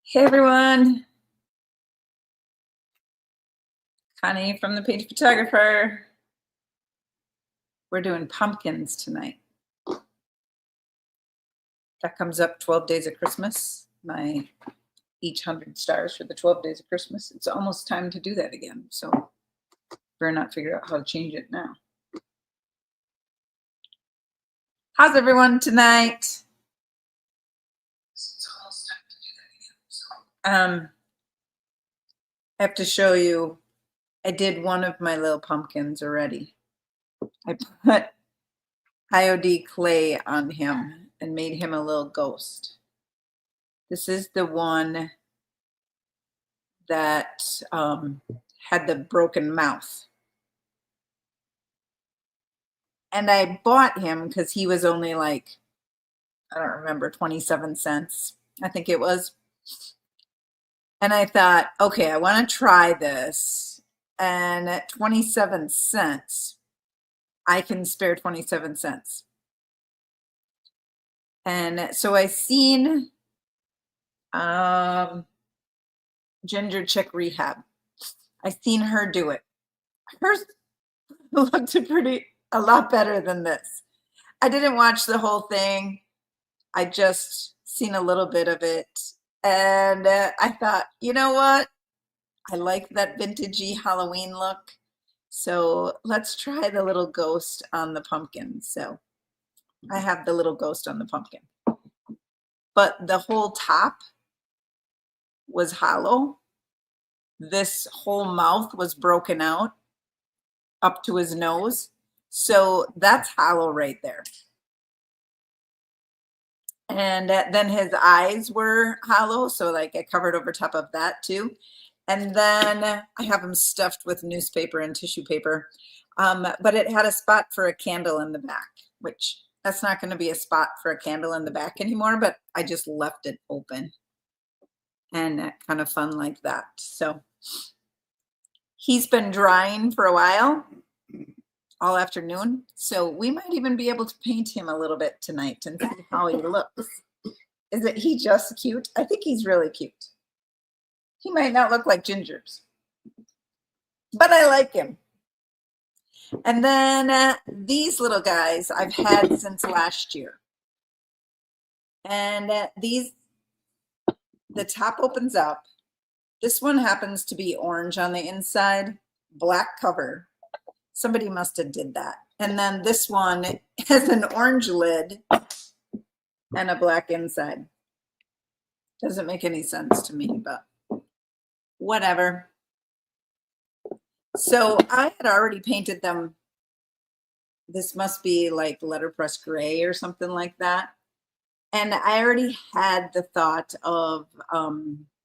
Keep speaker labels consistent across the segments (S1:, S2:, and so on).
S1: Hey everyone, Connie from the Page Photographer. We're doing pumpkins tonight. That comes up 12 days of Christmas, my each 100 stars for the 12 days of Christmas. It's almost time to do that again, so better not figure out how to change it now. How's everyone tonight? It's almost time to do that again. I have to show you, I did one of my little pumpkins already. I put IOD clay on him and made him a little ghost. This is the one that had the broken mouth. And I bought him because he was only like, I don't remember, 27 cents, I think it was. And I thought, okay, I want to try this. And at 27 cents, I can spare 27 cents. And so I seen Ginger Chick Rehab. I seen her do it. Hers looked a lot better than this. I didn't watch the whole thing. I just seen a little bit of it. And I thought, you know what? I like that vintagey Halloween look. So let's try the little ghost on the pumpkin. So I have the little ghost on the pumpkin. But the whole top was hollow. This whole mouth was broken out up to his nose. So that's hollow right there. And then his eyes were hollow. So like I covered over top of that too. And then I have him stuffed with newspaper and tissue paper. But it had a spot for a candle in the back, which that's not going to be a spot for a candle in the back anymore, but I just left it open and kind of fun like that. So he's been drying for a while, all afternoon. So we might even be able to paint him a little bit tonight and see how he looks. Isn't he just cute? I think he's really cute. He might not look like Ginger's, but I like him. And then these little guys I've had since last year. And the top opens up. This one happens to be orange on the inside, black cover. Somebody must have did that. And then this one has an orange lid and a black inside. Doesn't make any sense to me, but whatever. So I had already painted them. This must be like letterpress gray or something like that. And I already had the thought of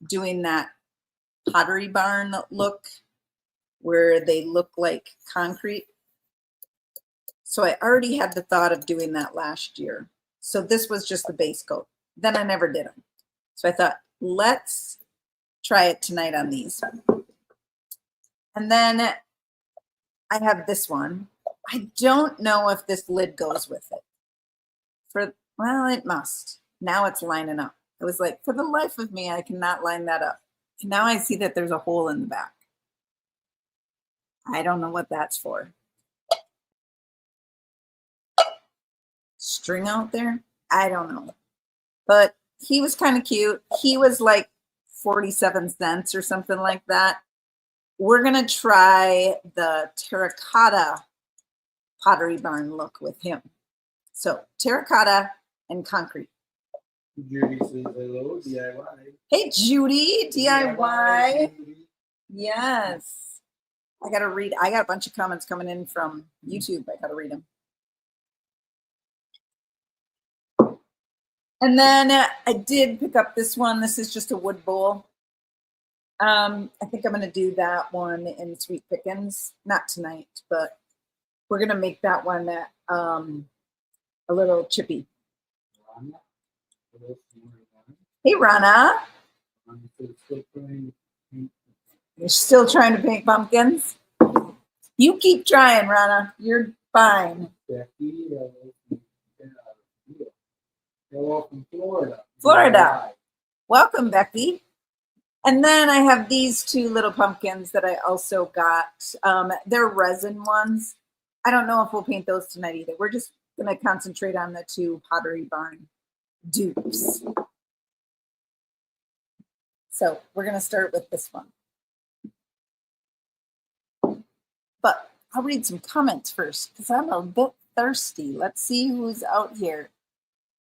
S1: doing that Pottery Barn look where they look like concrete. So I already had the thought of doing that last year. So this was just the base coat. Then I never did them. So I thought, let's try it tonight on these. And then I have this one. I don't know if this lid goes with it. Well, it must. Now it's lining up. I was like, for the life of me, I cannot line that up. And now I see that there's a hole in the back. I don't know what that's for. String out there? I don't know. But he was kind of cute. He was like 47 cents or something like that. We're going to try the terracotta Pottery Barn look with him. So terracotta and concrete.
S2: Judy says hello, DIY.
S1: Hey, Judy, DIY. Yes. I got to read. I got a bunch of comments coming in from YouTube. I got to read them. And then I did pick up this one. This is just a wood bowl. I think I'm going to do that one in Sweet Pickins. Not tonight, but we're going to make that one a little chippy. Hey, Rana. You're still trying to paint pumpkins? You keep trying, Rana. You're fine.
S2: Becky, from Florida.
S1: Florida. Welcome, Becky. And then I have these two little pumpkins that I also got. They're resin ones. I don't know if we'll paint those tonight either. We're just going to concentrate on the two Pottery Barn dupes. So we're going to start with this one. But I'll read some comments first because I'm a bit thirsty. Let's see who's out here.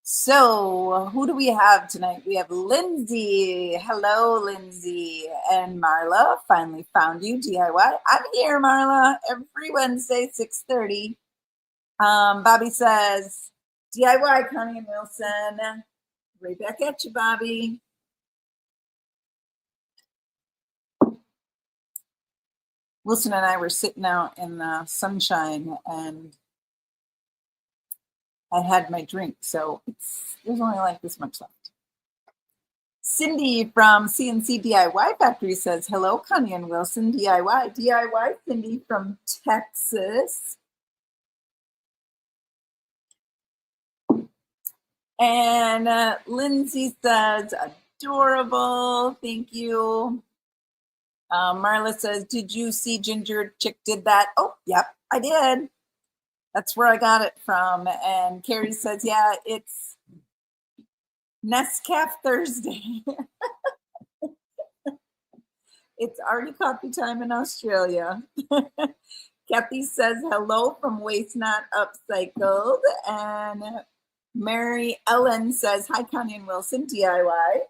S1: So who do we have tonight? We have Lindsay. Hello, Lindsay. And Marla, finally found you, DIY. I'm here, Marla, every Wednesday, 6:30. Bobby says, DIY, Connie and Wilson. Right back at you, Bobby. Wilson and I were sitting out in the sunshine and I had my drink, so there's only like this much left. Cindy from CNC DIY Factory says, hello, Connie and Wilson, DIY. DIY, Cindy from Texas. And Lindsay says, adorable, thank you. Marla says, did you see Ginger Chick did that? Oh, yep, I did. That's where I got it from. And Carrie says, yeah, it's Nescaf Thursday. It's already coffee time in Australia. Kathy says, hello from Waste Not Upcycled. And Mary Ellen says, hi, Connie and Wilson, DIY.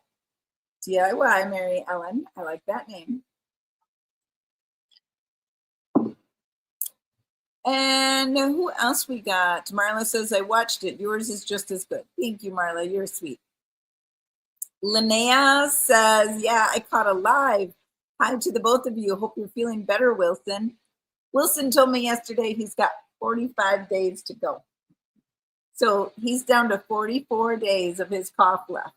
S1: DIY, Mary Ellen. I like that name. And who else we got? Marla says, I watched it. Yours is just as good. Thank you, Marla. You're sweet. Linnea says, yeah, I caught a live. Hi to the both of you. Hope you're feeling better, Wilson. Wilson told me yesterday he's got 45 days to go. So he's down to 44 days of his cough left.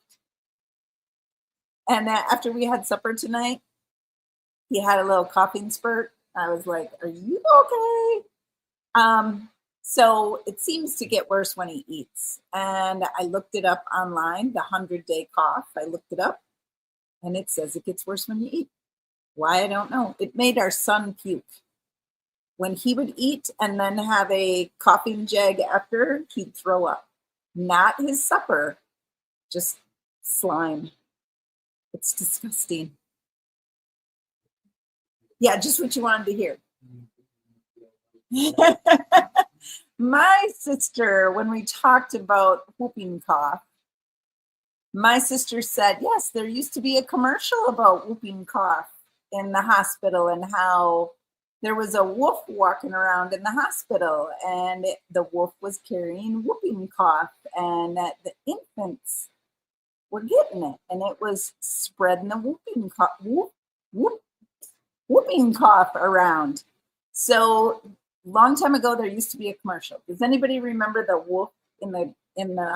S1: And after we had supper tonight, he had a little coughing spurt. I was like, are you okay? So it seems to get worse when he eats. And I looked it up online, the 100-day cough. I looked it up and it says it gets worse when you eat. Why, I don't know. It made our son puke. When he would eat and then have a coughing jag after, he'd throw up. Not his supper, just slime. It's disgusting. Yeah, just what you wanted to hear. My sister, when we talked about whooping cough, my sister said, yes, there used to be a commercial about whooping cough in the hospital and how there was a wolf walking around in the hospital and the wolf was carrying whooping cough and that the infants were getting it and it was spreading the whooping cough around. So long time ago, there used to be a commercial. Does anybody remember the wolf in the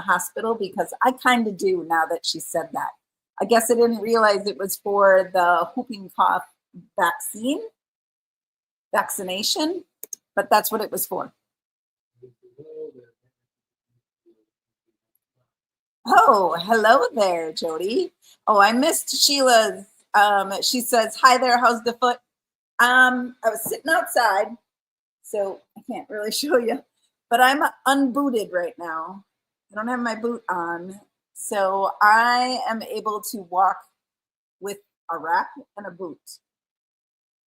S1: hospital? Because I kind of do now that she said that. I guess I didn't realize it was for the whooping cough vaccination, but that's what it was for. Oh, hello there, Jody. Oh, I missed Sheila's. She says, hi there, how's the foot? I was sitting outside, so I can't really show you, but I'm unbooted right now. I don't have my boot on, so I am able to walk with a rack and a boot.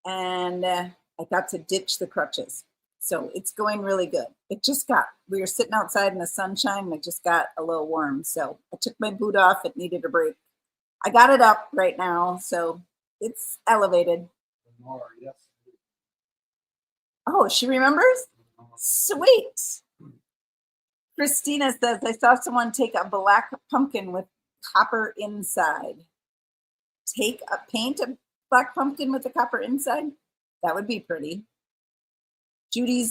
S1: And I got to ditch the crutches. So it's going really good. We were sitting outside in the sunshine and it just got a little warm. So I took my boot off. It needed a break. I got it up right now. So it's elevated. Oh, she remembers? Sweet. Christina says, I saw someone take a black pumpkin with copper inside. Paint a black pumpkin with a copper inside? That would be pretty. Judy,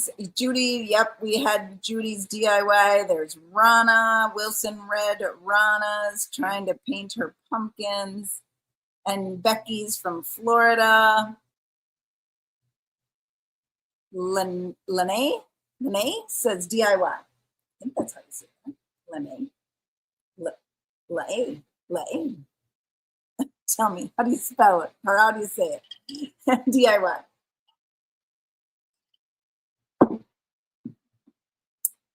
S1: yep, we had Judy's DIY. There's Rana, Wilson read Rana's trying to paint her pumpkins. And Becky's from Florida. Lene says DIY. I think that's how you say it. Lene. Tell me, how do you spell it? Or how do you say it? DIY.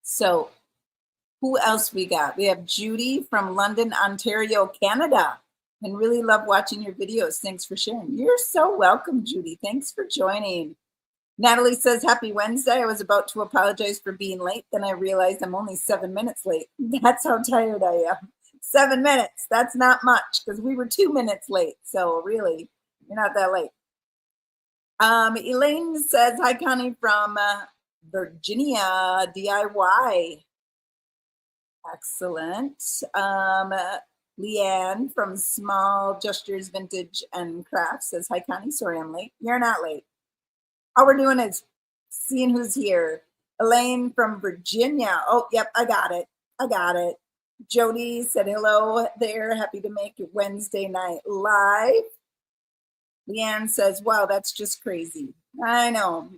S1: So who else we got? We have Judy from London, Ontario, Canada. And really love watching your videos. Thanks for sharing. You're so welcome, Judy. Thanks for joining. Natalie says, happy Wednesday. I was about to apologize for being late. Then I realized I'm only 7 minutes late. That's how tired I am. 7 minutes. That's not much because we were 2 minutes late. So really, you're not that late. Elaine says, hi, Connie from Virginia, DIY. Excellent. Leanne from Small Gestures Vintage and Crafts says, hi, Connie. Sorry, I'm late. You're not late. All we're doing is seeing who's here. Elaine from Virginia. Oh, yep, I got it. I got it. Jody said hello there. Happy to make it Wednesday night live. Leanne says, wow, that's just crazy. I know.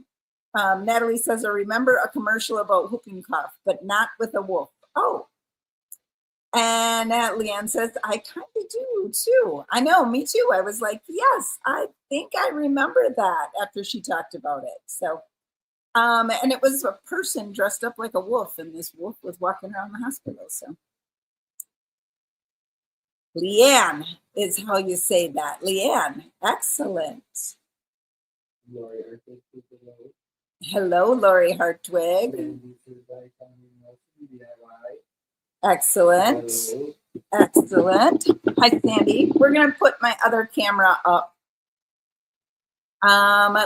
S1: Natalie says, I remember a commercial about whooping cough, but not with a wolf. Oh. And Leanne says, I kind of do too. I know, me too. I was like, yes, I think I remember that after she talked about it. So, and it was a person dressed up like a wolf, and this wolf was walking around the hospital. So, Leanne is how you say that. Leanne, excellent.
S2: Lori Hartwig says hello.
S1: Hello, Lori Hartwig.
S2: Sandy says hi, Connie Nelson, DIY.
S1: Excellent.
S2: Hello.
S1: Excellent. Hi, Sandy. We're going to put my other camera up.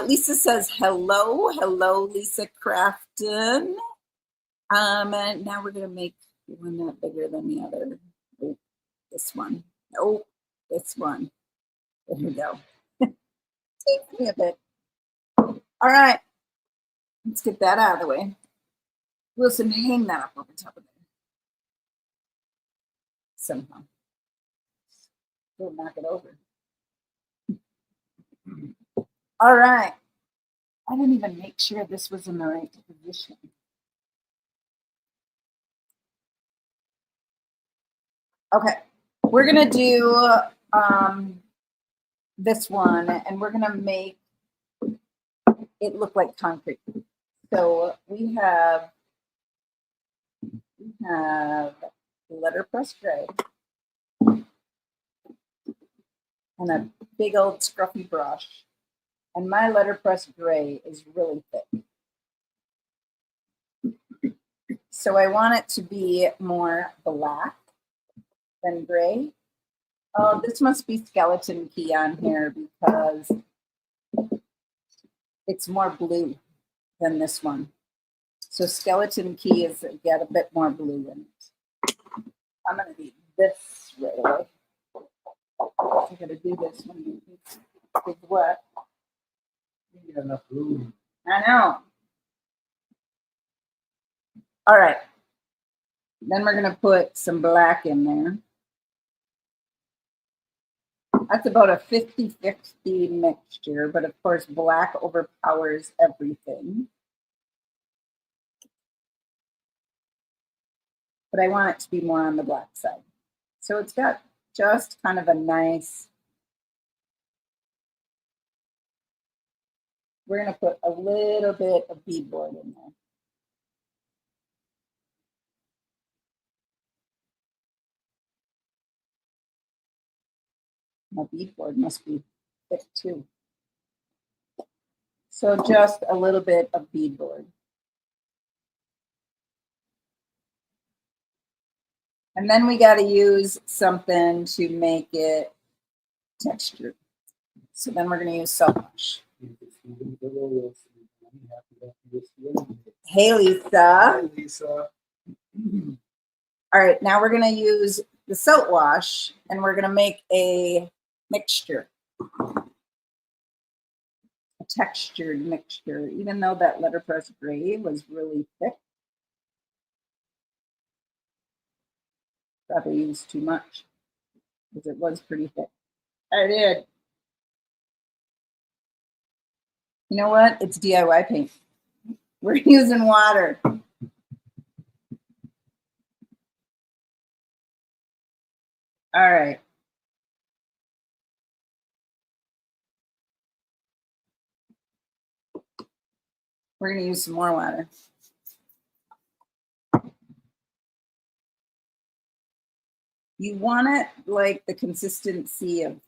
S1: Lisa says hello. Hello, Lisa Crafton. And now we're going to make one that bigger than the other. Oh, this one. Oh, this one. There we go. Take me a bit. All right. Let's get that out of the way. Wilson, hang that up over top of there. Somehow. We'll knock it over. All right. I didn't even make sure this was in the right position. Okay. We're going to do this one, and we're going to make it look like concrete. So we have letterpress gray and a big old scruffy brush. And my letterpress gray is really thick. So I want it to be more black than gray. Oh, this must be skeleton key on here because it's more blue than this one. So skeleton key is got a bit more blue in it. I'm going to do this right away. I'm going to do this one. It's wet.
S2: You got enough room.
S1: I know. All right. Then we're going to put some black in there. That's about a 50-50 mixture, but of course black overpowers everything. But I want it to be more on the black side. So it's got just kind of a nice, we're going to put a little bit of beadboard in there. My beadboard must be thick too. So just a little bit of beadboard. And then we got to use something to make it textured. So then we're going to use salt wash. Hey, Lisa.
S2: Hi, Lisa.
S1: All right, now we're going to use the salt wash and we're going to make a mixture. A textured mixture, even though that letterpress gray was really thick. Probably used too much because it was pretty thick. I did. You know what? It's DIY paint. We're using water. All right. We're going to use some more water. You want it like the consistency of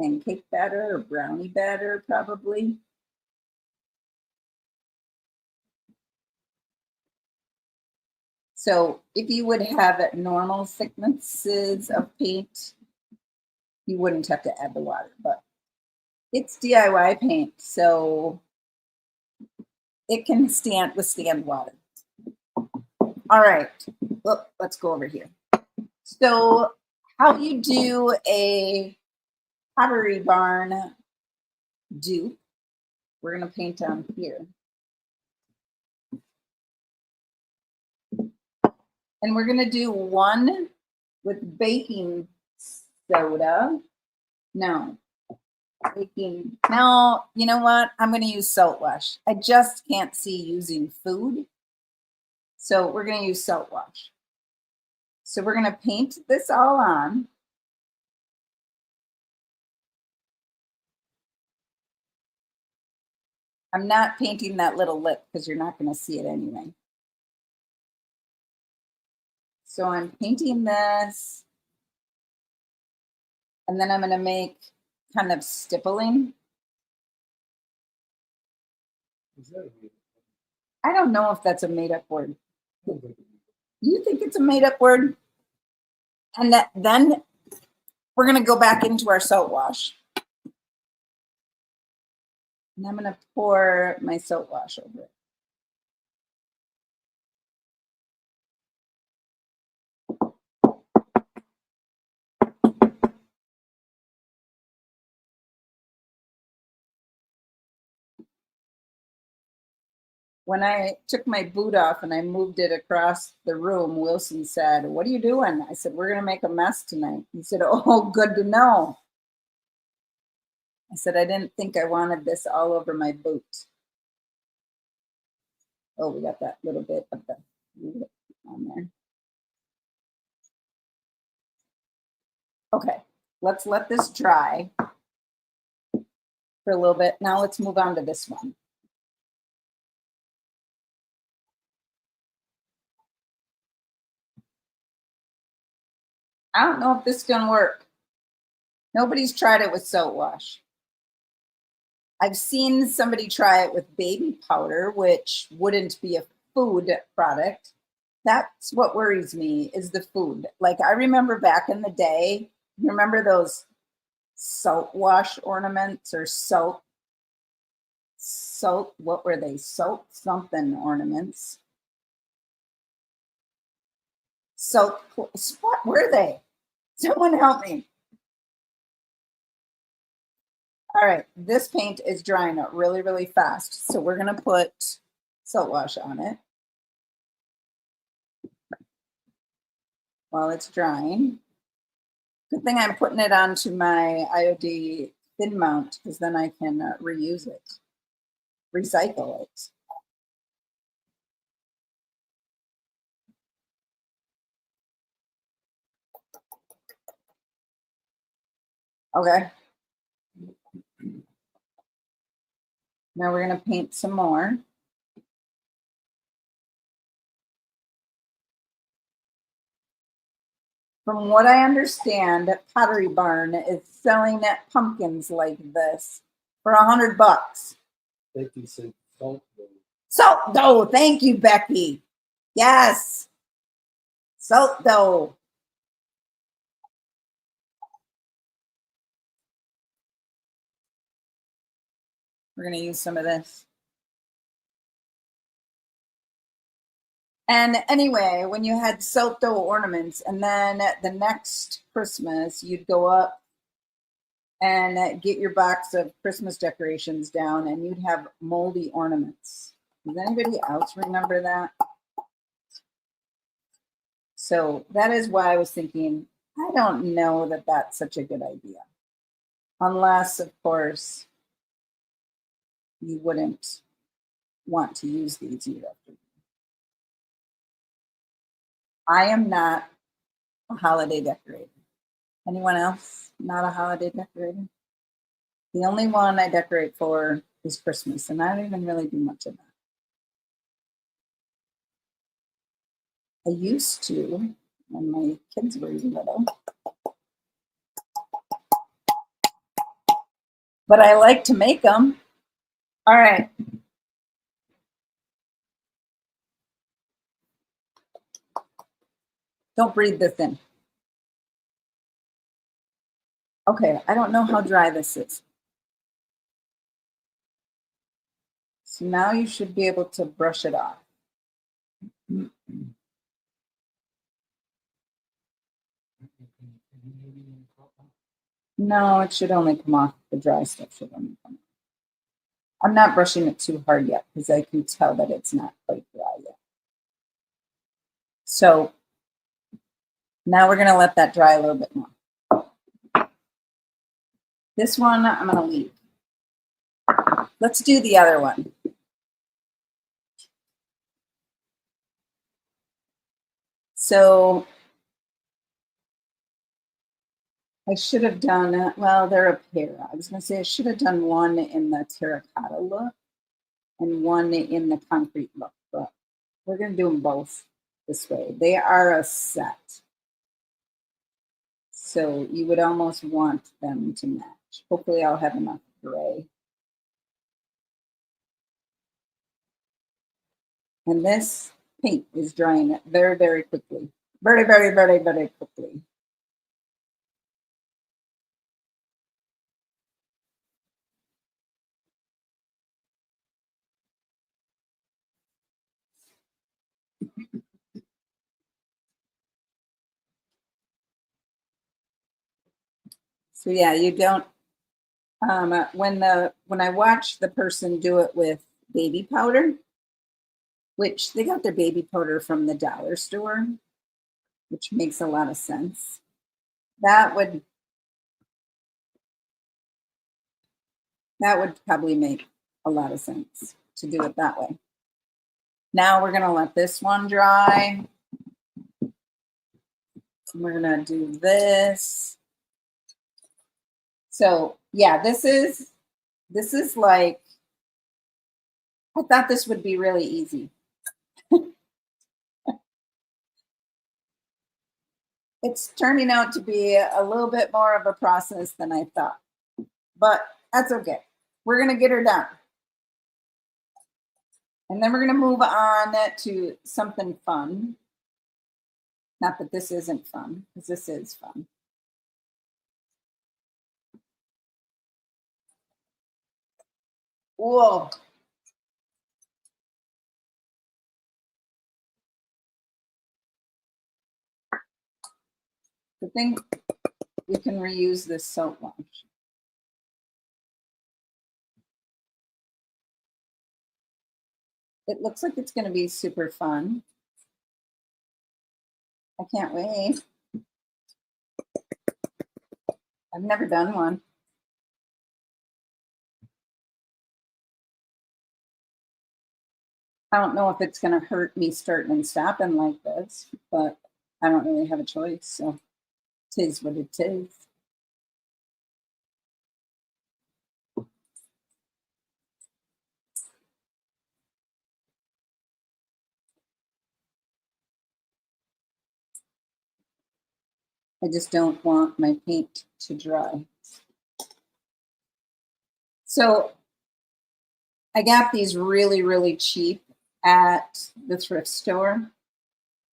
S1: pancake batter or brownie batter, probably. So if you would have normal thicknesses of paint, you wouldn't have to add the water, but it's DIY paint, so it can withstand water. All right, well, let's go over here. So how you do a Pottery Barn dupe, we're gonna paint on here. And we're gonna do one with baking soda. No, baking, no, you know what? I'm gonna use salt wash. I just can't see using food. So we're gonna use salt wash. So we're gonna paint this all on. I'm not painting that little lip because you're not gonna see it anyway. So I'm painting this. And then I'm gonna make kind of stippling. I don't know if that's a made up word. You think it's a made up word? And then we're gonna go back into our salt wash. And I'm gonna pour my salt wash over it. When I took my boot off and I moved it across the room, Wilson said, "What are you doing?" I said, "We're gonna make a mess tonight." He said, "Oh, good to know." I said, "I didn't think I wanted this all over my boot." Oh, we got that little bit of the on there. Okay, let's let this dry for a little bit. Now let's move on to this one. I don't know if this is gonna work. Nobody's tried it with soap wash. I've seen somebody try it with baby powder, which wouldn't be a food product. That's what worries me is the food. Like I remember back in the day, you remember those salt wash ornaments or salt, what were they? Salt something ornaments. Salt, what were they? Someone help me. All right, this paint is drying out really, really fast. So we're gonna put salt wash on it while it's drying. Good thing I'm putting it onto my IOD thin mount because then I can reuse it, recycle it. Okay. Now we're gonna paint some more. From what I understand, Pottery Barn is selling pumpkins like this for $100.
S2: 50-cent salt dough.
S1: Salt dough. Thank you, Becky. Yes. Salt dough. We're going to use some of this. And anyway, when you had salt dough ornaments, and then the next Christmas, you'd go up and get your box of Christmas decorations down, and you'd have moldy ornaments. Does anybody else remember that? So that is why I was thinking, I don't know that that's such a good idea. Unless, of course, you wouldn't want to use these year after year. I am not a holiday decorator. Anyone else not a holiday decorator? The only one I decorate for is Christmas, and I don't even really do much of that. I used to when my kids were little. But I like to make them. All right. Don't breathe this in. Okay, I don't know how dry this is. So now you should be able to brush it off. No, it should only come off. The dry stuff should only come off. I'm not brushing it too hard yet because I can tell that it's not quite dry yet. So now we're going to let that dry a little bit more. This one I'm going to leave. Let's do the other one. So I should have done, well, they're a pair. I was going to say I should have done one in the terracotta look and one in the concrete look, but we're going to do them both this way. They are a set. So you would almost want them to match. Hopefully I'll have enough gray. And this paint is drying very, very quickly. Very, very, very, very quickly. So yeah, you don't, when I watch the person do it with baby powder, which they got their baby powder from the dollar store, which makes a lot of sense. That would probably make a lot of sense to do it that way. Now we're gonna let this one dry. We're gonna do this. So yeah, this is like, I thought this would be really easy. It's turning out to be a little bit more of a process than I thought, but that's okay. We're gonna get her done. And then we're gonna move on to something fun. Not that this isn't fun, because this is fun. Whoa. The thing, you can reuse this soap wash. It looks like it's going to be super fun. I can't wait. I've never done one. I don't know if it's going to hurt me starting and stopping like this, but I don't really have a choice. So tis what it is. I just don't want my paint to dry. So I got these really, really cheap at the thrift store.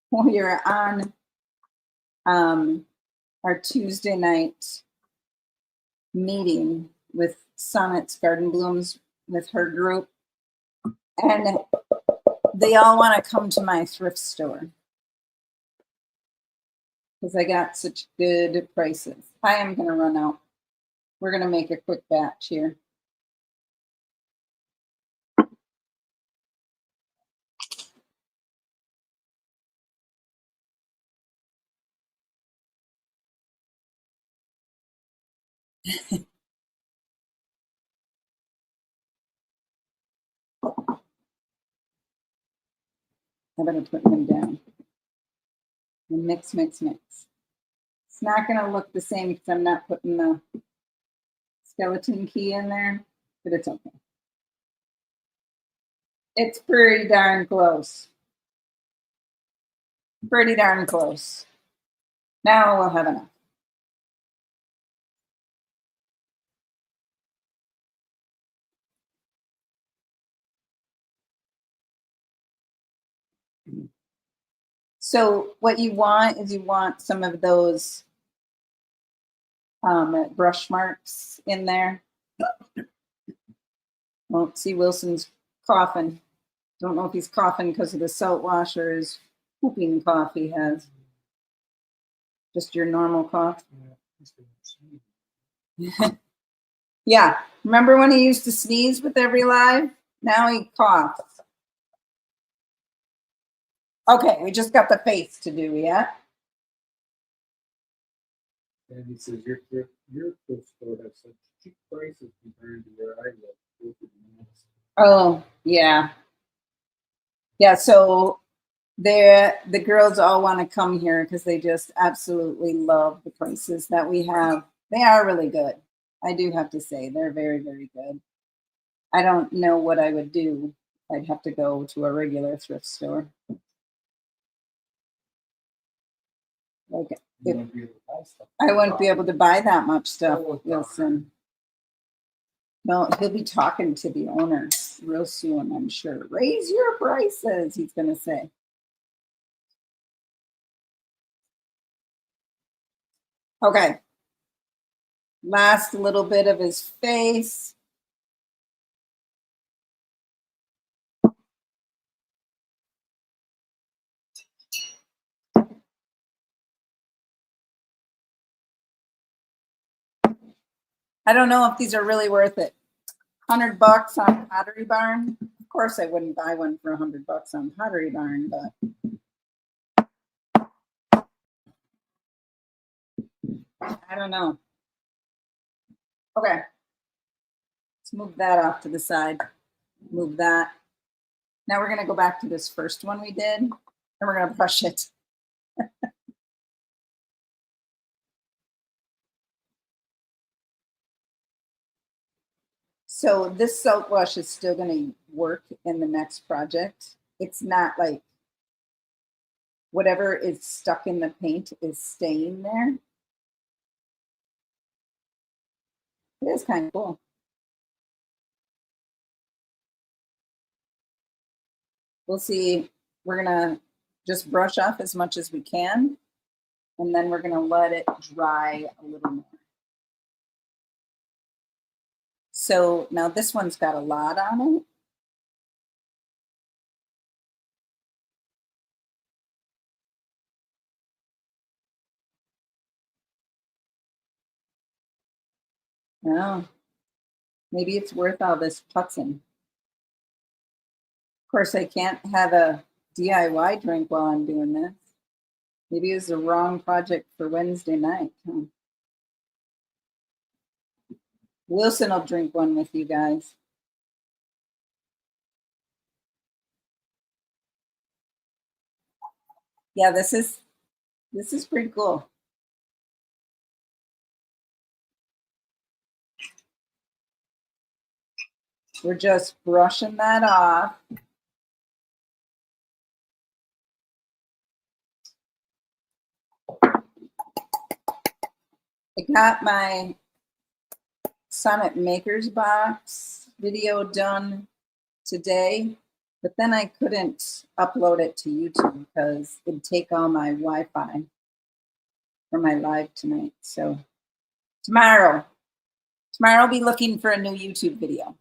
S1: We are on our Tuesday night meeting with Sonnet's Garden Blooms with her group. And they all want to come to my thrift store because I got such good prices. I am going to run out. We're going to make a quick batch here. I better put them down. And mix, mix, mix. It's not going to look the same because I'm not putting the skeleton key in there, but it's okay. It's pretty darn close. Pretty darn close. Now we'll have enough. So what you want is you want some of those brush marks in there. Well, see, Wilson's coughing. Don't know if he's coughing because of the salt wash or his whooping cough he has. Just your normal cough. Yeah. Remember when he used to sneeze with every live? Now he coughs. Okay, we just got the face to do, yeah?
S2: And he says, your thrift store has such cheap prices compared to where I live.
S1: Oh, yeah. Yeah, so the girls all want to come here because they just absolutely love the prices that we have. They are really good. I do have to say, they're very, very good. I don't know what I would do. I'd have to go to a regular thrift store. Okay.
S2: You won't be able to buy stuff.
S1: I wouldn't be able to buy that much stuff,
S2: Oh,
S1: Wilson. No, he'll be talking to the owners real soon, I'm sure. Raise your prices, he's going to say. Okay. Last little bit of his face. I don't know if these are really worth it. $100 on Pottery Barn. Of course, I wouldn't buy one for $100 on Pottery Barn, but I don't know. Okay, let's move that off to the side. Move that. Now we're going to go back to this first one we did, and we're going to brush it. So this soap wash is still going to work in the next project. It's not like whatever is stuck in the paint is staying there. It is kind of cool. We'll see. We're going to just brush off as much as we can, and then we're going to let it dry a little more. So now this one's got a lot on it. Oh, maybe it's worth all this putzing. Of course, I can't have a DIY drink while I'm doing this. Maybe it's the wrong project for Wednesday night. Huh? Wilson will drink one with you guys. Yeah, this is pretty cool. We're just brushing that off. I got my Summit Makers Box video done today, but then I couldn't upload it to YouTube because it'd take all my Wi-Fi for my live tonight. So tomorrow I'll be looking for a new YouTube video.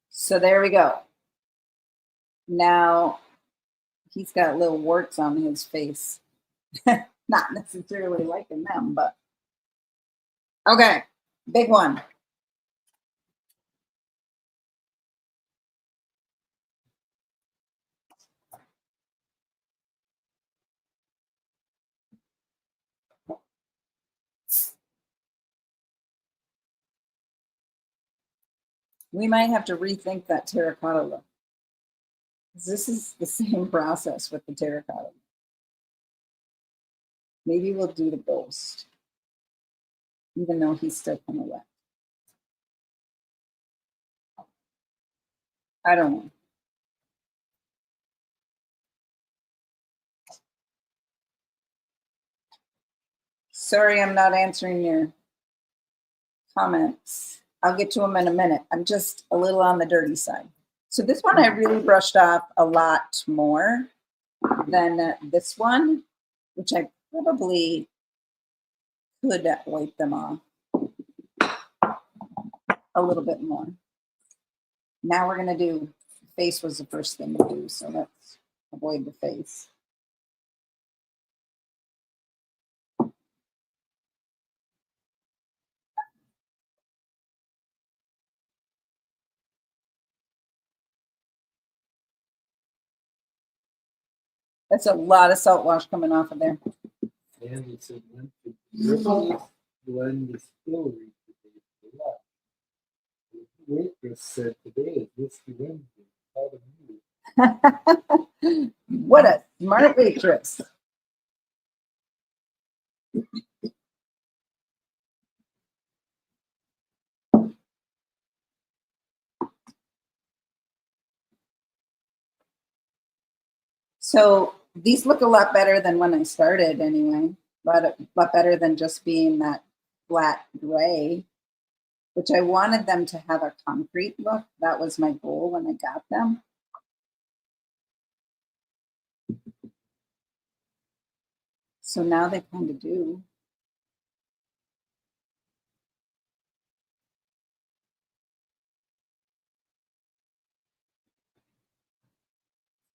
S1: So there we go. Now he's got little warts on his face. Not necessarily liking them, but okay, big one. We might have to rethink that terracotta look. This is the same process with the terracotta. Maybe we'll do the ghost, even though he's still kind of wet. I don't know. Sorry, I'm not answering your comments. I'll get to them in a minute. I'm just a little on the dirty side. So this one I really brushed off a lot more than this one, which I probably could wipe them off a little bit more. Now we're going to do, face was the first thing to do, so let's avoid the face. That's a lot of salt wash coming off of there.
S2: And it said when to blend distillery today for lunch. The waitress said today is Whiskey Wednesday. How do you?
S1: What a smart waitress. So these look a lot better than when I started anyway, but a lot better than just being that flat gray, which I wanted them to have a concrete look. That was my goal when I got them. So now they kind of do.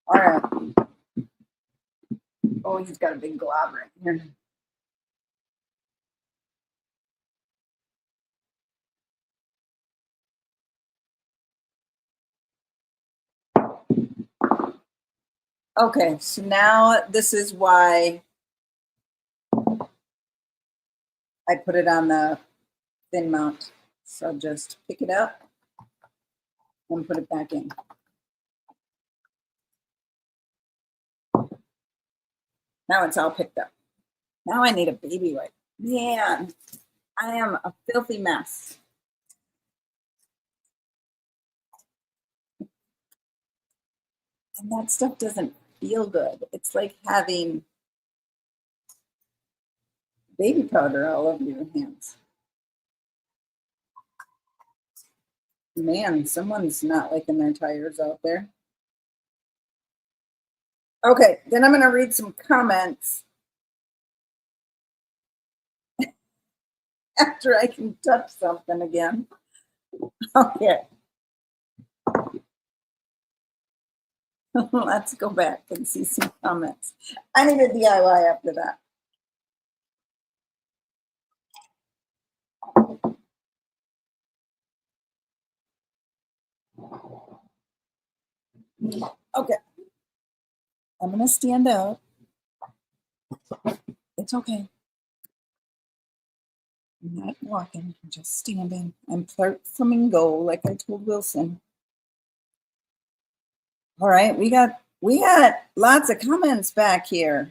S1: All right. Oh, he's got a big glob right here. Okay, so now this is why I put it on the thin mount. So just pick it up and put it back in. Now it's all picked up. Now I need a baby wipe. Man, I am a filthy mess. And that stuff doesn't feel good. It's like having baby powder all over your hands. Man, someone's not liking their tires out there. Okay, then I'm going to read some comments after I can touch something again. Okay. Let's go back and see some comments. I need a DIY after that. Okay. I'm going to stand up. It's okay. I'm not walking, I'm just standing. I'm part flamingo, like I told Wilson. All right, we got lots of comments back here.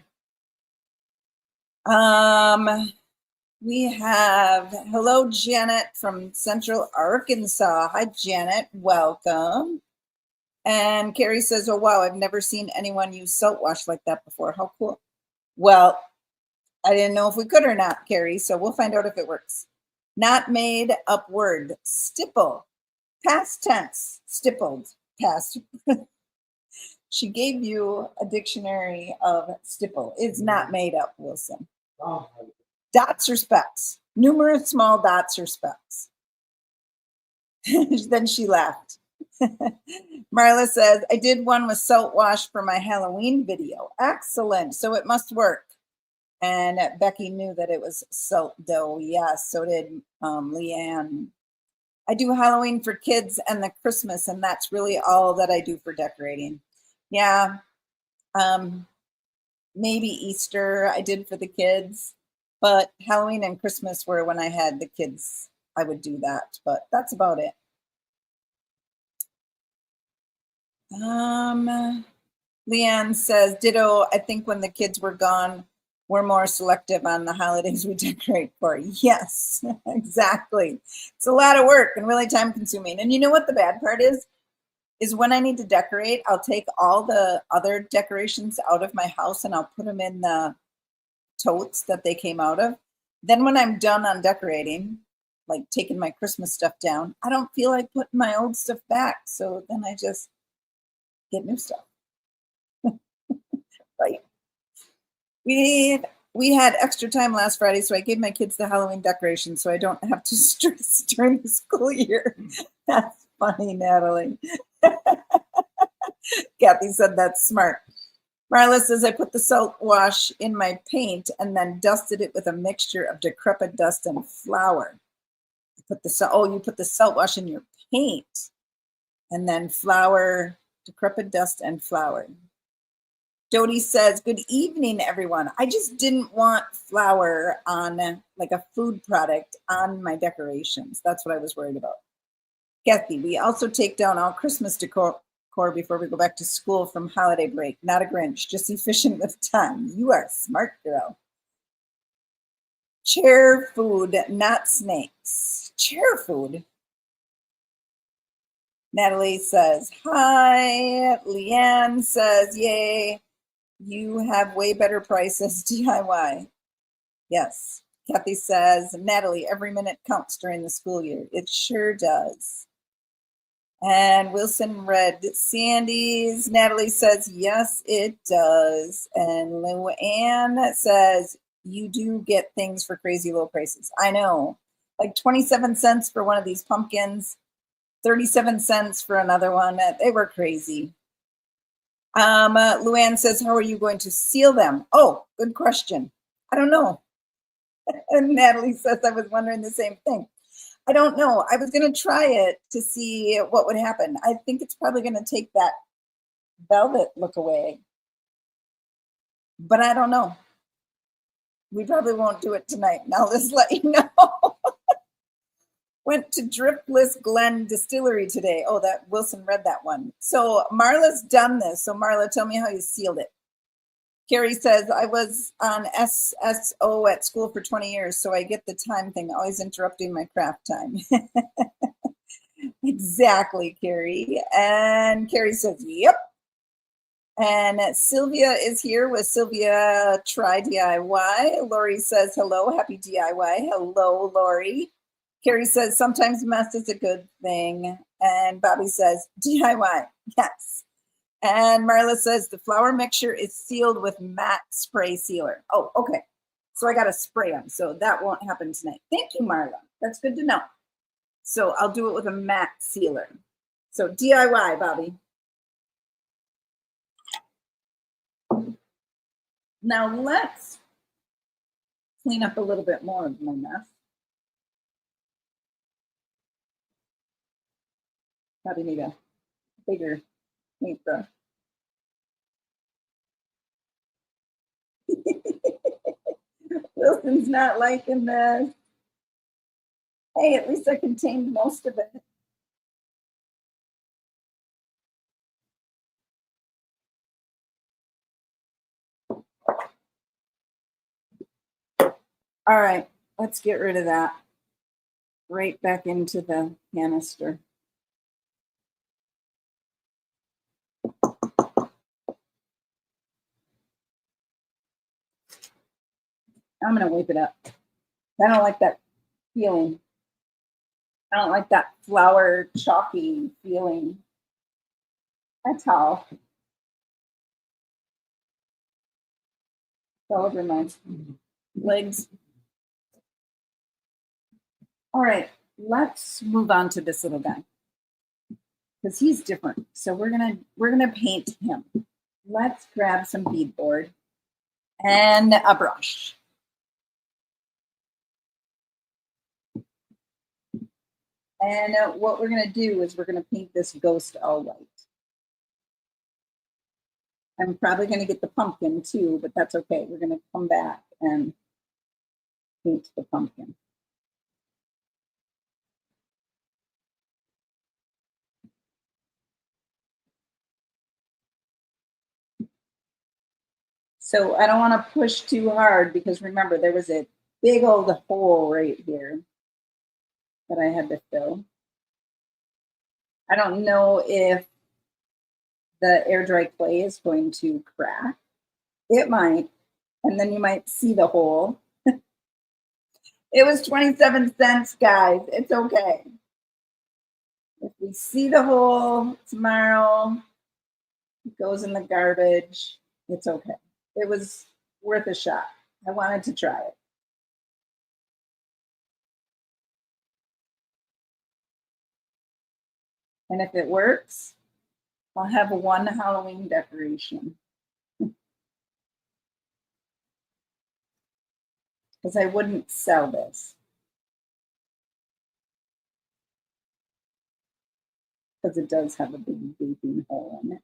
S1: We have hello Janet from Central Arkansas. Hi Janet, welcome. And Carrie says, "Oh wow, I've never seen anyone use salt wash like that before. How cool." Well, I didn't know if we could or not, Carrie, so we'll find out if it works. Not made up word, stipple, past tense, stippled, past. She gave you a dictionary of stipple. It's not made up, Wilson. Dots or specks, numerous small dots or specks. Then she laughed. Marla says, I did one with salt wash for my Halloween video. Excellent, so it must work. And Becky knew that it was salt dough. Yes, so did Leanne. I do Halloween for kids and the Christmas, and that's really all that I do for decorating. Yeah, maybe Easter I did for the kids, but Halloween and Christmas were when I had the kids. I would do that, but that's about it. Leanne says, ditto, I think when the kids were gone, we're more selective on the holidays we decorate for. Yes, exactly. It's a lot of work and really time consuming. And you know what the bad part is when I need to decorate, I'll take all the other decorations out of my house and I'll put them in the totes that they came out of. Then when I'm done on decorating, like taking my Christmas stuff down, I don't feel like putting my old stuff back. So then I just get new stuff. Right. We had extra time last Friday, so I gave my kids the Halloween decorations so I don't have to stress during the school year. That's funny, Natalie. Kathy said that's smart. Marla says I put the salt wash in my paint and then dusted it with a mixture of decrepit dust and flour. You put the salt wash in your paint and then flour, decrepit dust and flour. Jody says, good evening, everyone. I just didn't want flour on like a food product on my decorations. That's what I was worried about. Kathy, we also take down all Christmas decor before we go back to school from holiday break. Not a Grinch, just efficient with time. You are a smart girl. Chair food, not snakes. Chair food. Natalie says, hi. Leanne says, yay. You have way better prices DIY. Yes. Kathy says, Natalie, every minute counts during the school year. It sure does. And Wilson read Sandy's. Natalie says, yes, it does. And Luann says, you do get things for crazy low prices. I know. Like 27 cents for one of these pumpkins, 37 cents for another one. They were crazy. Luann says, how are you going to seal them? Oh, good question. I don't know. And Natalie says, I was wondering the same thing. I don't know. I was going to try it to see what would happen. I think it's probably going to take that velvet look away. But I don't know. We probably won't do it tonight. Now let's let you know. Went to Driftless Glen Distillery today. Oh, that Wilson read that one. So Marla's done this. So Marla, tell me how you sealed it. Carrie says, I was on SSO at school for 20 years, so I get the time thing, always interrupting my craft time. Exactly, Carrie. And Carrie says, yep. And Sylvia is here with Sylvia Try DIY. Lori says, hello, happy DIY. Hello, Lori. Carrie says, sometimes mess is a good thing. And Bobby says, DIY, yes. And Marla says the flour mixture is sealed with matte spray sealer. Oh, okay. So I got to spray them. So that won't happen tonight. Thank you, Marla. That's good to know. So I'll do it with a matte sealer. So DIY, Bobby. Now let's clean up a little bit more of my mess. Probably need a bigger paintbrush. Wilson's not liking this. Hey, at least I contained most of it. All right, let's get rid of that. Right back into the canister. I'm going to whip it up. I don't like that feeling. I don't like that flour chalky feeling. That's how. All over my legs. All right, let's move on to this little guy because he's different. So we're gonna paint him. Let's grab some beadboard and a brush. And what we're going to do is we're going to paint this ghost all white. I'm probably going to get the pumpkin too, but that's okay. We're going to come back and paint the pumpkin. So I don't want to push too hard because remember there was a big old hole right here that I had to fill. I don't know if the air dry clay is going to crack. It might, and then you might see the hole. It was 27 cents, guys. It's okay. If we see the hole tomorrow, it goes in the garbage. It's okay. It was worth a shot. I wanted to try it. And if it works, I'll have one Halloween decoration. Because I wouldn't sell this. Because it does have a big gaping hole in it.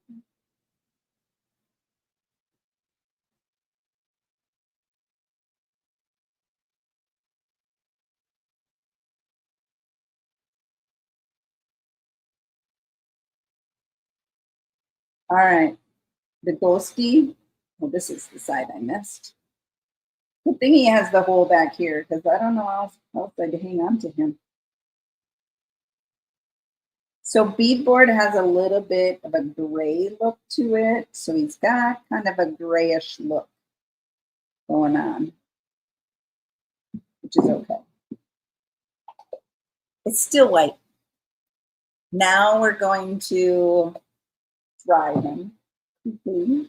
S1: All right, the ghosty. Well, this is the side I missed. Good thing he has the hole back here because I don't know how else I'd hang on to him. So beadboard has a little bit of a gray look to it. So he's got kind of a grayish look going on, which is okay. It's still white. Now we're going to dry him. Mm-hmm.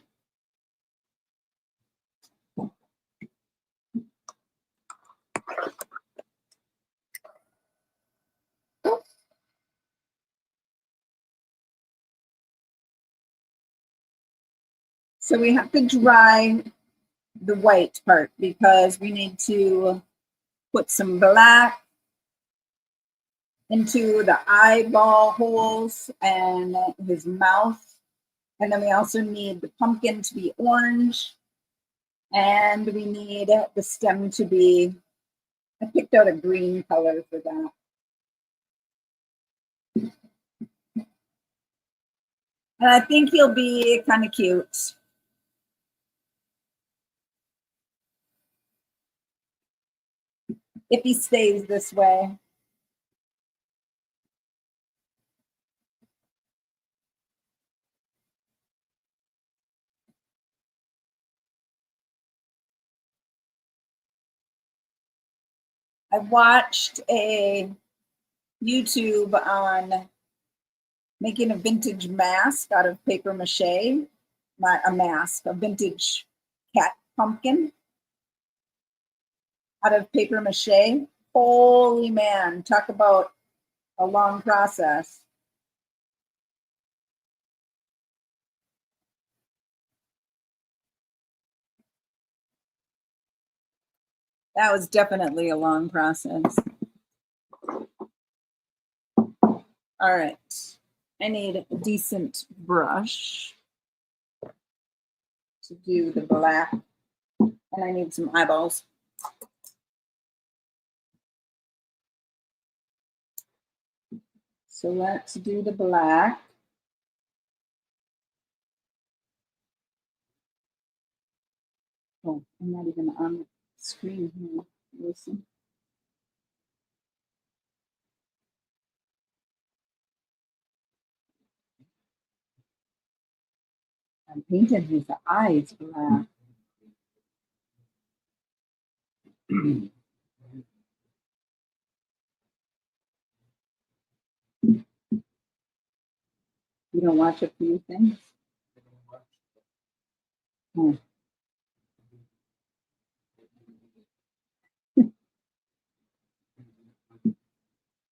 S1: So we have to dry the white part because we need to put some black into the eyeball holes and his mouth. And then we also need the pumpkin to be orange. And we need the stem to be, I picked out a green color for that. And I think he'll be kind of cute. If he stays this way. I watched a YouTube on making a vintage mask out of paper mache, not a mask, a vintage cat pumpkin out of paper mache. Holy man, talk about a long process. That was definitely a long process. All right, I need a decent brush to do the black, and I need some eyeballs. So let's do the black. Oh, I'm not even on the screen here. Listen. I painted his eyes black. You don't watch a few things? Oh.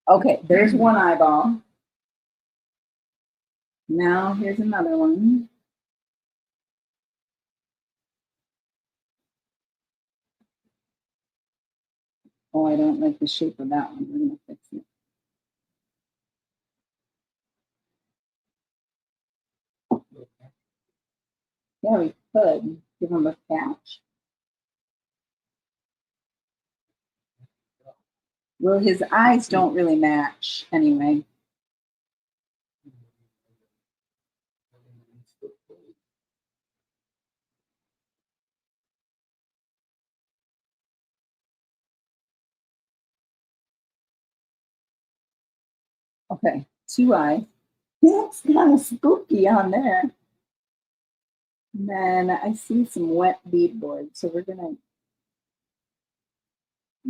S1: Okay, there's one eyeball. Now here's another one. Oh, I don't like the shape of that one. We're gonna fix it. Yeah, we could give him a patch. Well, his eyes don't really match anyway. Okay, 2 eyes. That's kind of spooky on there. And then I see some wet beadboard, so we're gonna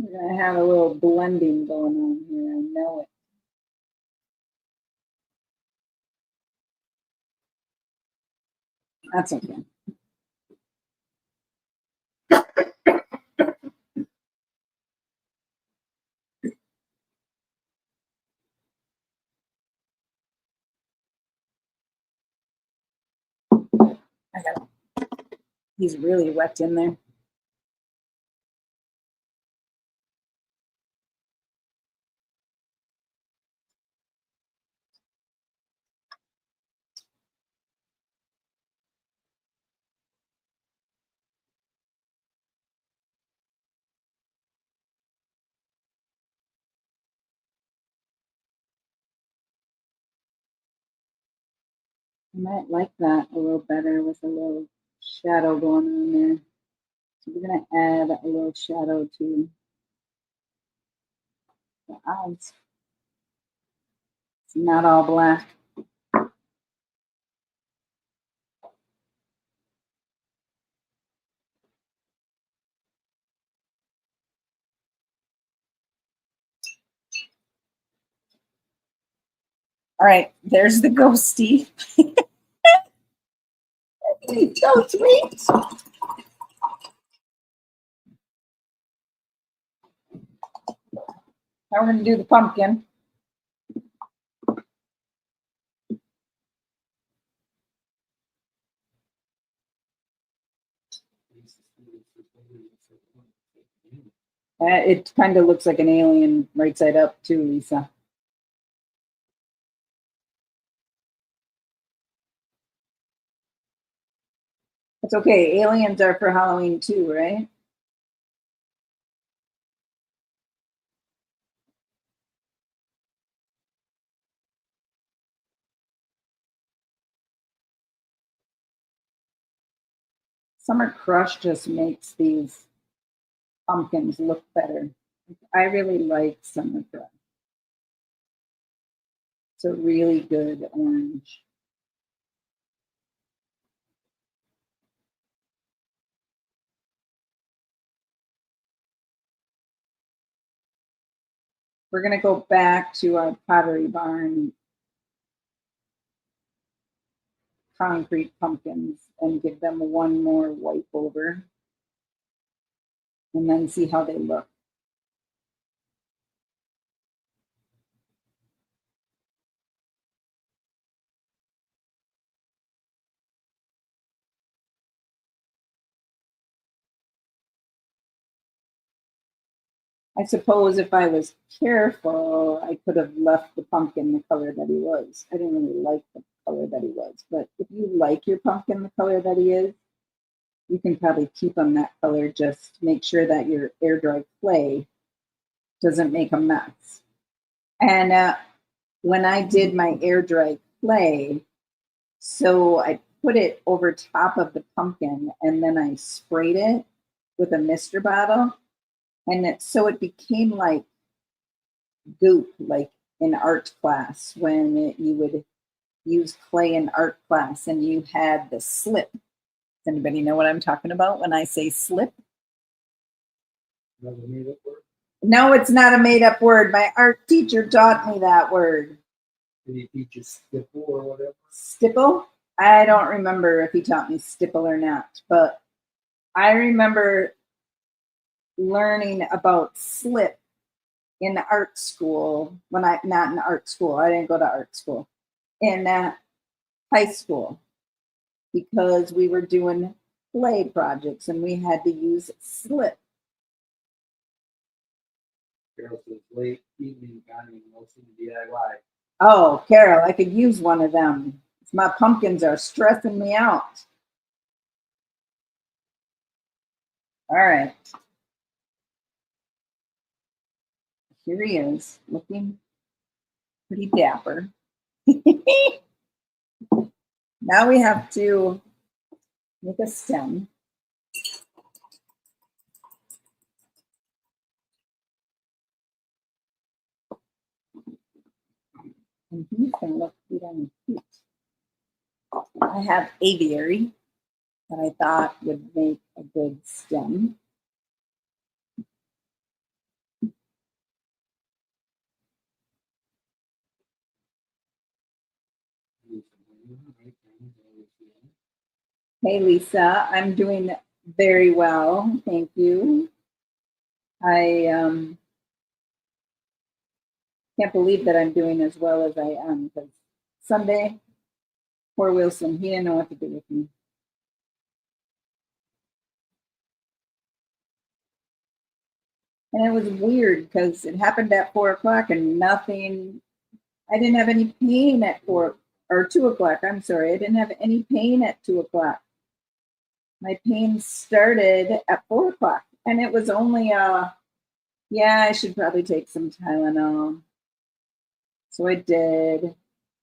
S1: We're gonna have a little blending going on here. I know it. That's okay. I got. He's really wet in there. I might like that a little better with a little shadow going on there. So we're gonna add a little shadow to the eyes. It's not all black. All right, there's the ghosty. So sweet. Now we're gonna do the pumpkin. It kind of looks like an alien right side up too, Lisa. It's okay. Aliens are for Halloween too, right? Summer Crush just makes these pumpkins look better. I really like Summer Crush. It's a really good orange. We're going to go back to our Pottery Barn concrete pumpkins and give them one more wipe over and then see how they look. I suppose if I was careful, I could have left the pumpkin the color that he was. I didn't really like the color that he was, but if you like your pumpkin the color that he is, you can probably keep him that color. Just make sure that your air dry clay doesn't make a mess. And when I did my air dry clay, so I put it over top of the pumpkin and then I sprayed it with a mister bottle. And so it became like goop, like in art class when you would use clay in art class and you had the slip. Does anybody know what I'm talking about when I say slip?
S2: Another made up word?
S1: No, it's not a made up word. My art teacher taught me that word.
S2: Did he teach you stipple or whatever?
S1: Stipple? I don't remember if he taught me stipple or not, but I remember learning about slip in art school when I not in art school. I didn't go to art school in high school because we were doing play projects and we had to use slip.
S2: Carol says late evening dining, mostly DIY.
S1: Oh, Carol, I could use one of them. My pumpkins are stressing me out. All right. Here he is, looking pretty dapper. Now we have to make a stem. And he's going to look cute on his feet. I have aviary that I thought would make a good stem. Hey, Lisa, I'm doing very well. Thank you. I can't believe that I'm doing as well as I am because Sunday, poor Wilson, he didn't know what to do with me. And it was weird because it happened at 4 o'clock and nothing, I didn't have any pain at 2 o'clock. I'm sorry. I didn't have any pain at 2 o'clock. My pain started at 4 o'clock and it was only, yeah, I should probably take some Tylenol. So I did.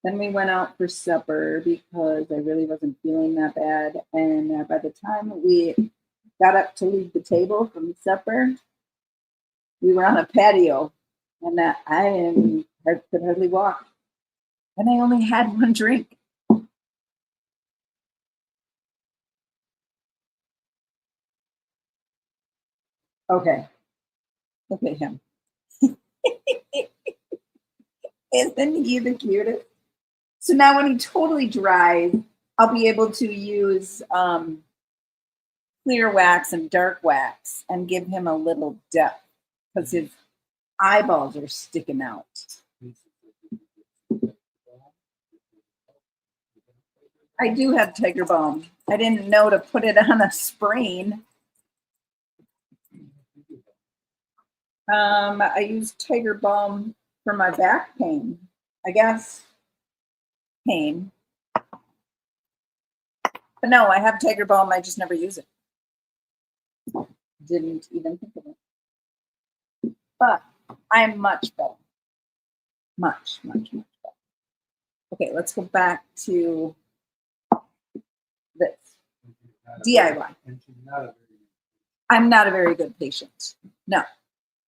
S1: Then we went out for supper because I really wasn't feeling that bad. And by the time we got up to leave the table from supper, we were on a patio, and I could hardly walk. And I only had one drink. Okay, look at him. Isn't he the cutest? So now when he totally dries, I'll be able to use clear wax and dark wax and give him a little depth because his eyeballs are sticking out. I do have Tiger Balm. I didn't know to put it on a sprain. I use Tiger Balm for my back pain, I guess. Pain. But no, I have Tiger Balm. I just never use it. Didn't even think of it. But I'm much better. Much, much, much better. Okay, let's go back to this. DIY. I'm not a very good patient. No,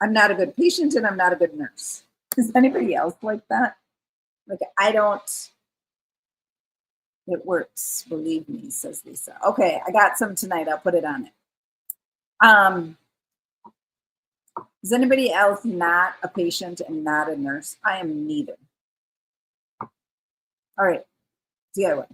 S1: I'm not a good patient and I'm not a good nurse. Is anybody else like that? Like, I don't, it works, believe me, says Lisa. Okay, I got some tonight. I'll put it on it. Is anybody else not a patient and not a nurse? I am neither. All right, DIY.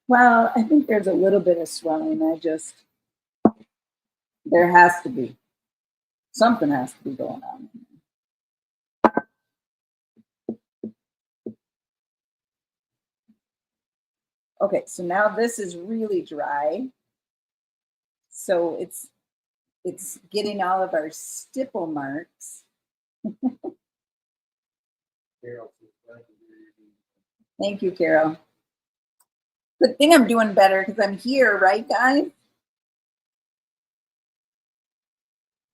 S1: Well, I think there's a little bit of swelling. There has to be. Something has to be going on. Okay, so now this is really dry. So it's getting all of our stipple marks. Thank you, Carol. Good thing I'm doing better because I'm here, right, guys?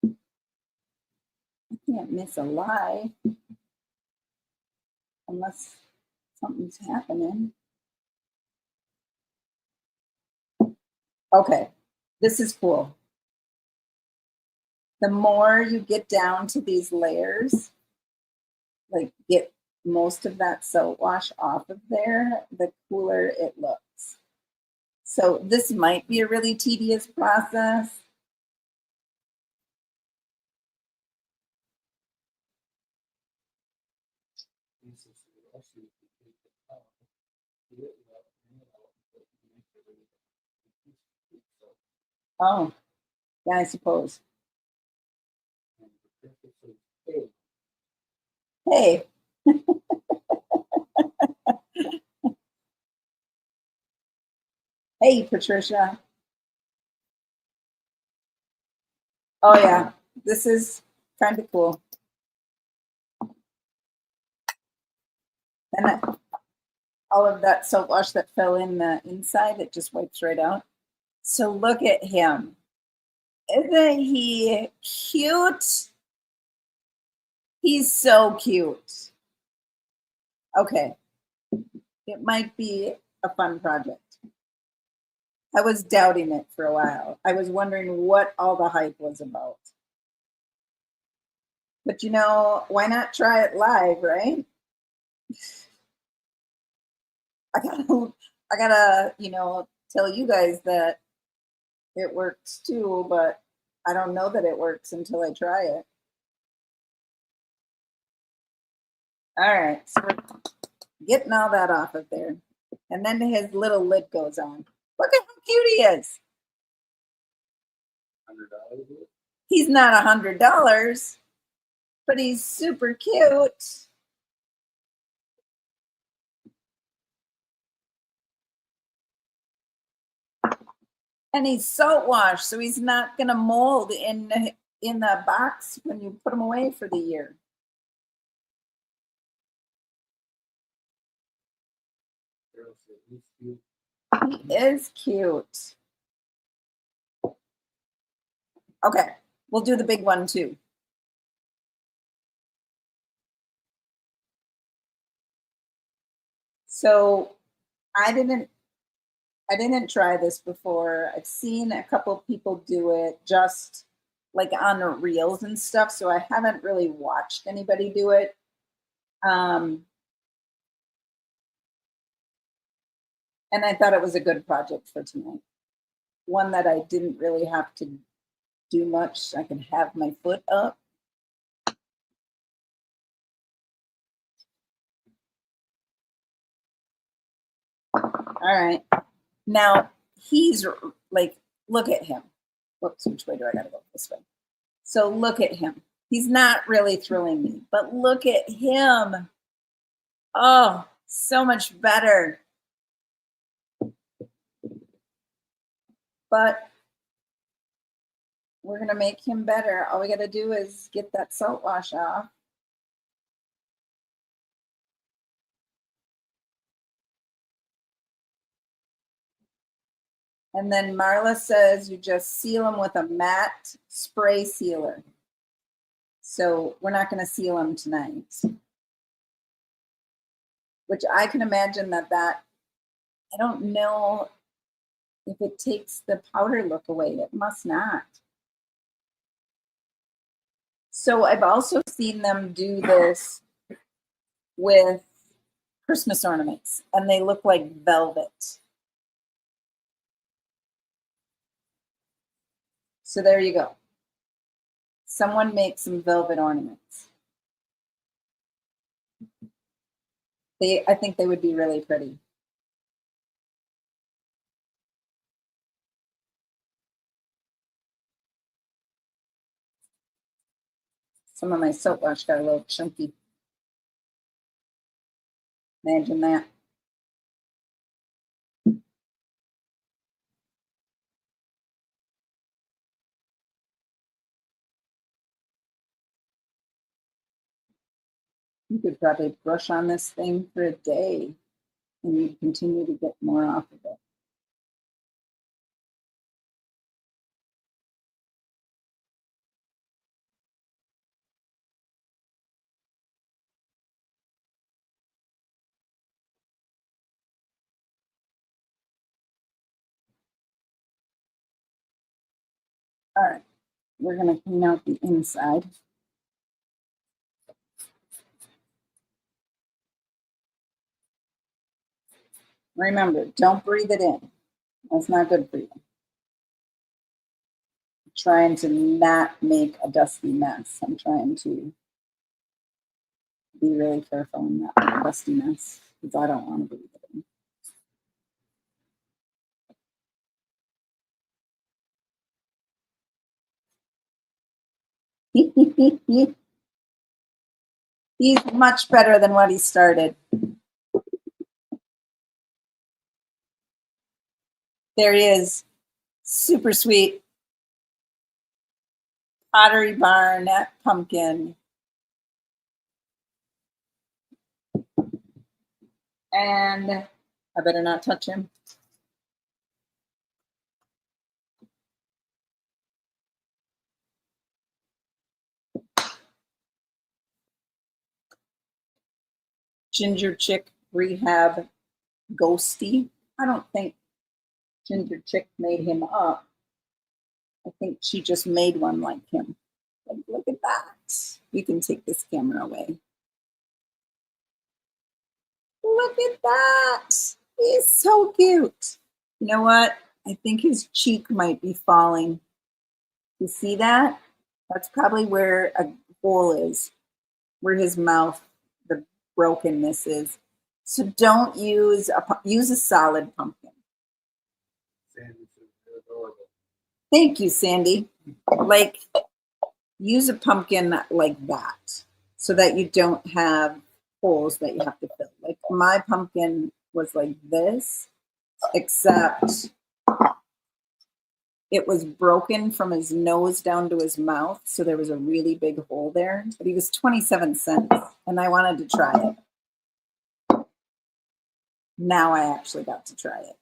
S1: I can't miss a lie unless something's happening. Okay, this is cool. The more you get down to these layers, like get most of that soap wash off of there, the cooler it looks. So this might be a really tedious process. Oh, yeah, I suppose. Hey. Hey, Patricia. Oh, yeah, this is kind of cool. And all of that soap wash that fell in the inside, it just wipes right out. So look at him. Isn't he cute? He's so cute. Okay. It might be a fun project. I was doubting it for a while. I was wondering what all the hype was about. But you know, why not try it live, right? I gotta, tell you guys that it works too, but I don't know that it works until I try it. All right, so we're getting all that off of there. And then his little lid goes on. Look at how cute he is.
S2: $100.
S1: He's not $100, but he's super cute. And he's salt washed, so he's not going to mold in the box when you put him away for the year. He is cute. Okay, we'll do the big one too. So I didn't try this before. I've seen a couple people do it just like on the reels and stuff. So I haven't really watched anybody do it. And I thought it was a good project for tonight. One that I didn't really have to do much. I can have my foot up. All right. Now he's like, look at him. Whoops, which way do I gotta go? This way. So look at him. He's not really thrilling me, but look at him. Oh, so much better. But we're gonna make him better. All we gotta do is get that salt wash off. And then Marla says you just seal them with a matte spray sealer. So we're not going to seal them tonight. Which I can imagine that I don't know if it takes the powder look away. It must not. So I've also seen them do this with Christmas ornaments, and they look like velvet. So there you go. Someone make some velvet ornaments. I think they would be really pretty. Some of my soap wash got a little chunky. Imagine that. You could probably brush on this thing for a day and you'd continue to get more off of it. All right, we're gonna clean out the inside. Remember, don't breathe it in. That's not good for you. I'm trying to not make a dusty mess. I'm trying to be really careful and not make a dusty mess because I don't want to breathe it in. He's much better than what he started. There he is. Super sweet. Pottery Barn pumpkin. And I better not touch him. Ginger Chick Rehab Ghosty. I don't think Ginger Chick made him up. I think she just made one like him. Like, look at that. You can take this camera away. Look at that. He's so cute. You know what? I think his cheek might be falling. You see that? That's probably where a hole is, where his mouth, the broken this is. So don't use use a solid pumpkin.
S2: Sandy says they're adorable.
S1: Thank you, Sandy. Like, use a pumpkin like that so that you don't have holes that you have to fill. Like my pumpkin was like this, except it was broken from his nose down to his mouth. So there was a really big hole there, but he was 27 cents and I wanted to try it. Now I actually got to try it.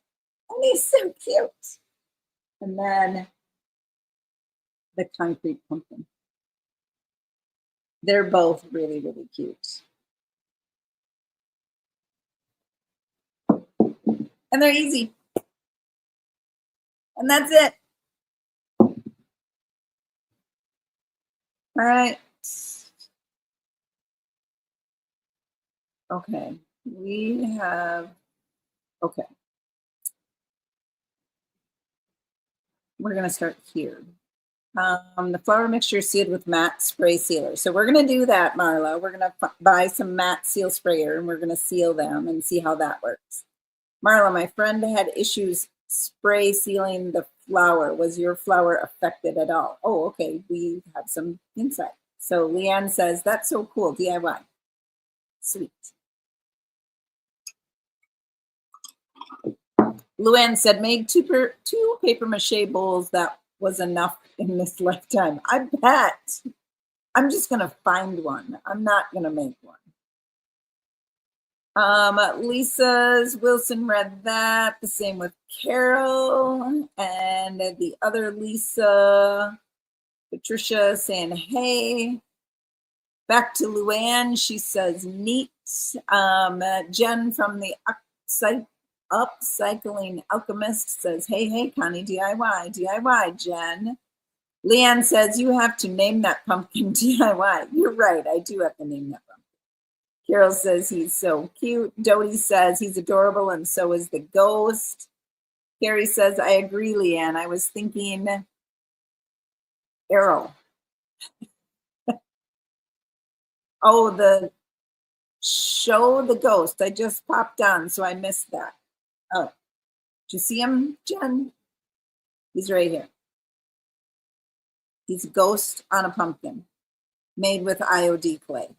S1: And he's so cute. And then the concrete pumpkin. They're both really, really cute. And they're easy. And that's it. All right. Okay. We have, okay. We're going to start here. The flour mixture is sealed with matte spray sealer. So we're going to do that, Marla. We're going to buy some matte seal sprayer and we're going to seal them and see how that works. Marla, my friend had issues spray sealing the flour. Was your flour affected at all? Oh, okay. We have some insight. So Leanne says, that's so cool, DIY. Sweet. Luann said, made two paper mache bowls. That was enough in this lifetime. I bet. I'm just going to find one. I'm not going to make one. Lisa's Wilson read that. The same with Carol. And the other Lisa, Patricia saying, hey. Back to Luann. She says, neat. Jen from the Upcycling Alchemist says, hey, Connie, DIY, Jen. Leanne says, you have to name that pumpkin DIY. You're right, I do have to name that pumpkin. Carol says, he's so cute. Dodie says, he's adorable, and so is the ghost. Carrie says, I agree, Leanne. I was thinking Arrow. Oh, the show The Ghost. I just popped on, so I missed that. Oh, did you see him, Jen? He's right here. He's a ghost on a pumpkin made with IOD clay.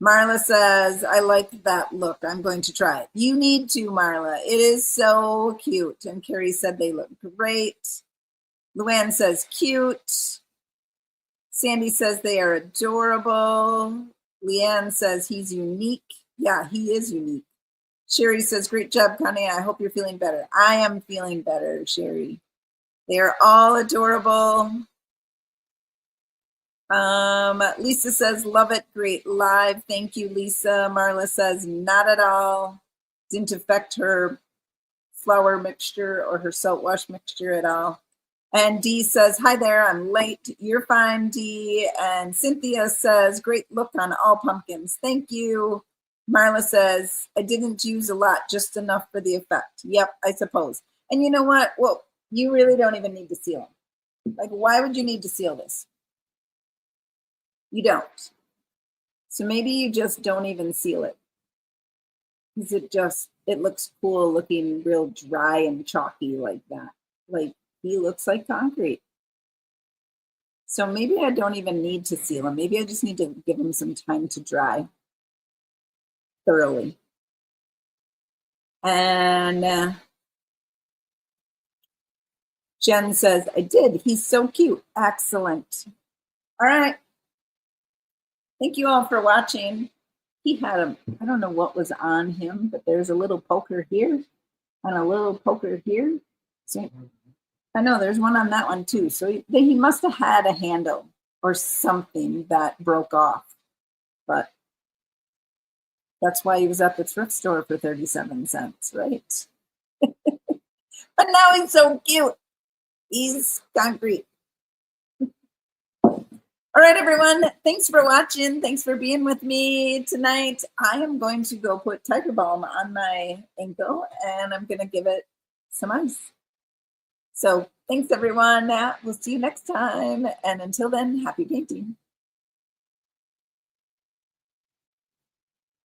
S1: Marla says, I like that look. I'm going to try it. You need to, Marla. It is so cute. And Carrie said they look great. Luann says, cute. Sandy says they are adorable. Leanne says he's unique. Yeah, he is unique. Sherry says, great job, Connie. I hope you're feeling better. I am feeling better, Sherry. They are all adorable. Lisa says, love it. Great live. Thank you, Lisa. Marla says, not at all. Didn't affect her flour mixture or her salt wash mixture at all. And Dee says, hi there, I'm late. You're fine, Dee. And Cynthia says, great look on all pumpkins. Thank you. Marla says, I didn't use a lot, just enough for the effect. Yep, I suppose. And you know what? Well, you really don't even need to seal them. Like, why would you need to seal this? You don't. So maybe you just don't even seal it. Because it looks cool looking real dry and chalky like that. Like, he looks like concrete. So maybe I don't even need to seal him. Maybe I just need to give him some time to dry thoroughly. And Jen says, I did. He's so cute. Excellent. All right. Thank you all for watching. He had I don't know what was on him, but there's a little poker here and a little poker here. So I know there's one on that one too. So he must have had a handle or something that broke off. But that's why he was at the thrift store for 37 cents, right? But now he's so cute. He's concrete. All right, everyone. Thanks for watching. Thanks for being with me tonight. I am going to go put Tiger Balm on my ankle and I'm going to give it some ice. So thanks, everyone. We'll see you next time. And until then, happy painting.